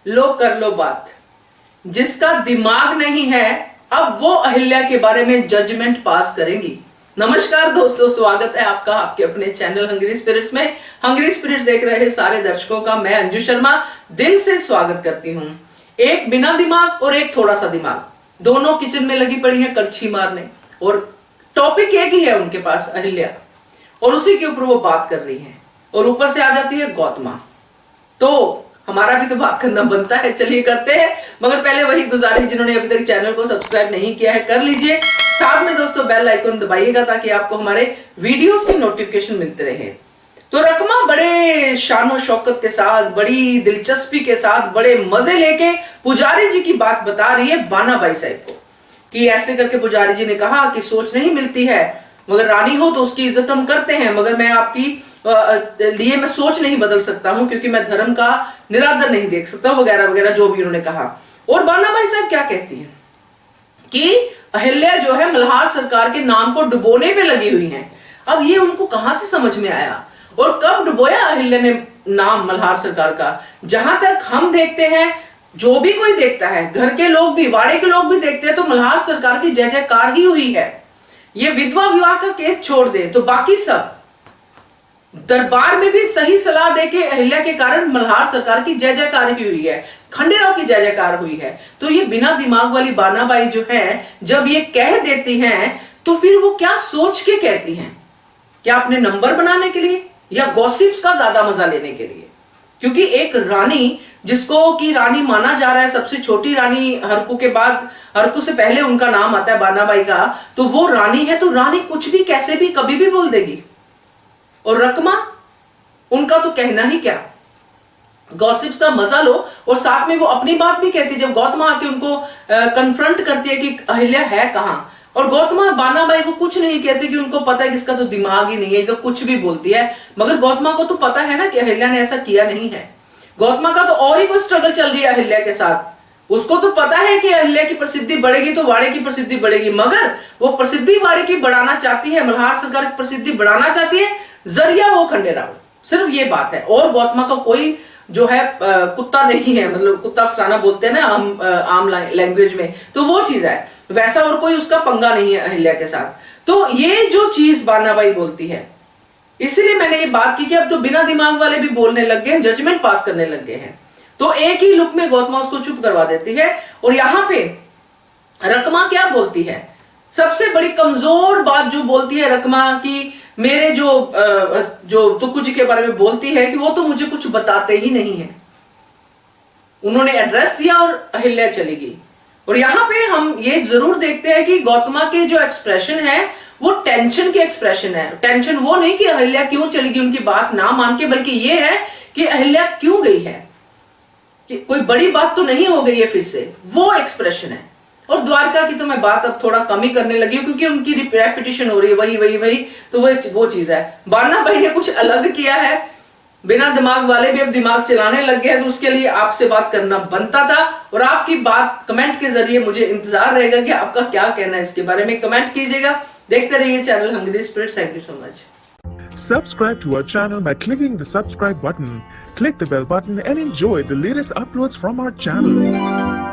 लो कर लो बात। जिसका दिमाग नहीं है अब वो अहिल्या के बारे में जजमेंट पास करेंगी। नमस्कार दोस्तों, स्वागत है आपका आपके अपने चैनल हंग्री स्पिरिट्स में। हंग्री स्पिरिट्स देख रहे सारे दर्शकों का मैं अंजू शर्मा दिल से स्वागत करती हूं। एक बिना दिमाग और एक थोड़ा सा दिमाग, दोनों किचन में लगी पड़ी है कड़छी मारने, और टॉपिक एक ही है उनके पास, अहिल्या, और उसी के ऊपर वो बात कर रही है। और ऊपर से आ जाती है गौतमा, तो हमारा भी तो बात करना बनता है। चलिए करते हैं, मगर पहले वही गुजारिश, जिन्होंने अभी तक चैनल को सब्सक्राइब नहीं किया है कर लीजिए। साथ में दोस्तों बेल आइकन दबाइएगा ताकि आपको हमारे वीडियोस की नोटिफिकेशन मिलते रहे। तो रकमा बड़े शानो शौकत के साथ, बड़ी दिलचस्पी के साथ, बड़े मजे लेके पुजारी जी की बात बता रही है बाना बाई साहब को, कि ऐसे करके पुजारी जी ने कहा कि सोच नहीं मिलती है, मगर रानी हो तो उसकी इज्जत हम करते हैं, मगर मैं आपकी लिए मैं सोच नहीं बदल सकता हूं क्योंकि मैं धर्म का निरादर नहीं देख सकता, वगैरह वगैरह जो भी उन्होंने कहा। और बानाबाई साहब क्या कहती हैं कि अहिल्या जो है मल्हार सरकार के नाम को डुबोने पे लगी हुई हैं। अब ये उनको कहां से समझ में आया और कब डुबोया अहिल्या ने नाम मल्हार सरकार का? जहां तक हम देखते हैं, जो भी कोई देखता है, घर के लोग भी, वाड़े के लोग भी देखते हैं, तो मल्हार सरकार की जय जयकार ही हुई है। ये विधवा विवाह का केस छोड़ दे तो बाकी सब, दरबार में भी सही सलाह देके अहिल्या के कारण मल्हार सरकार की जय जयकार ही हुई है, खंडेराव की जय जयकार हुई है। तो ये बिना दिमाग वाली बानाबाई जो है, जब ये कह देती हैं तो फिर वो क्या सोच के कहती हैं? क्या अपने नंबर बनाने के लिए या गॉसिप्स का ज्यादा मजा लेने के लिए? क्योंकि एक रानी जिसको की रानी माना जा रहा है, सबसे छोटी रानी हरकू के बाद, हरकू से पहले उनका नाम आता है बानाबाई का, तो वो रानी है, तो रानी कुछ भी कैसे भी कभी भी बोल देगी। और रकमा, उनका तो कहना ही क्या, गॉसिप्स का मजा लो। और साथ में वो अपनी बात भी कहती है, जब गौतमा आके उनको कन्फ्रंट करती है कि अहिल्या है कहां, और गौतमा बानाबाई को कुछ नहीं कहती कि उनको पता है कि इसका तो दिमाग ही नहीं है, तो कुछ भी बोलती है। मगर गौतमा को तो पता है ना कि अहिल्या ने ऐसा किया नहीं है। गौतमा का तो और ही कोई स्ट्रगल चल रही है अहिल्या के साथ। उसको तो पता है कि अहिल्या की प्रसिद्धि बढ़ेगी तो वाड़े की प्रसिद्धि बढ़ेगी, मगर वो प्रसिद्धि वाड़े की बढ़ाना चाहती है, मल्हार सरकार की प्रसिद्धि बढ़ाना चाहती है, जरिया वो खंडेराव। सिर्फ ये बात है। और गौतमा का कोई जो है कुत्ता नहीं है, मतलब कुत्ता फसाना बोलते हैं ना आम लैंग्वेज में, तो वो चीज है, वैसा और कोई उसका पंगा नहीं है अहिल्या के साथ। तो ये जो चीज बानाबाई बोलती है, इसलिए मैंने ये बात की कि अब तो बिना दिमाग वाले भी बोलने लग गए हैं, जजमेंट पास करने लग गए हैं। तो एक ही लुक में गौतमा उसको चुप करवा देती है। और यहां पे रकमा क्या बोलती है, सबसे बड़ी कमजोर बात जो बोलती है रकमा की, मेरे जो तुक्कू जी के बारे में बोलती है कि वो तो मुझे कुछ बताते ही नहीं है। उन्होंने एड्रेस दिया और अहिल्या चली गई। और यहां पे हम ये जरूर देखते हैं कि गौतमा के जो एक्सप्रेशन है वो टेंशन के एक्सप्रेशन है। टेंशन वो नहीं कि अहिल्या क्यों चली गई उनकी बात ना मान के, बल्कि ये है कि अहिल्या क्यों गई है, कि कोई बड़ी बात तो नहीं हो गई है फिर से, वो एक्सप्रेशन है। और द्वारका की तो मैं बात अब थोड़ा कम ही करने लगी हूं क्योंकि उनकी रेपिटेशन हो रही है, वही वही वही, तो वो चीज है। बानाबाई ने कुछ अलग किया है, बिना दिमाग वाले भी अब दिमाग चलाने लग गए हैं, तो उसके लिए आपसे बात करना बनता था। और आपकी बात कमेंट के जरिए मुझे इंतजार रहेगा कि आपका क्या कहना है इसके बारे में, कमेंट कीजिएगा। देखते रहिए channel hungry spirits. Thank you so much. Subscribe to our channel by clicking the subscribe button. Click the bell button and enjoy the latest uploads from our channel.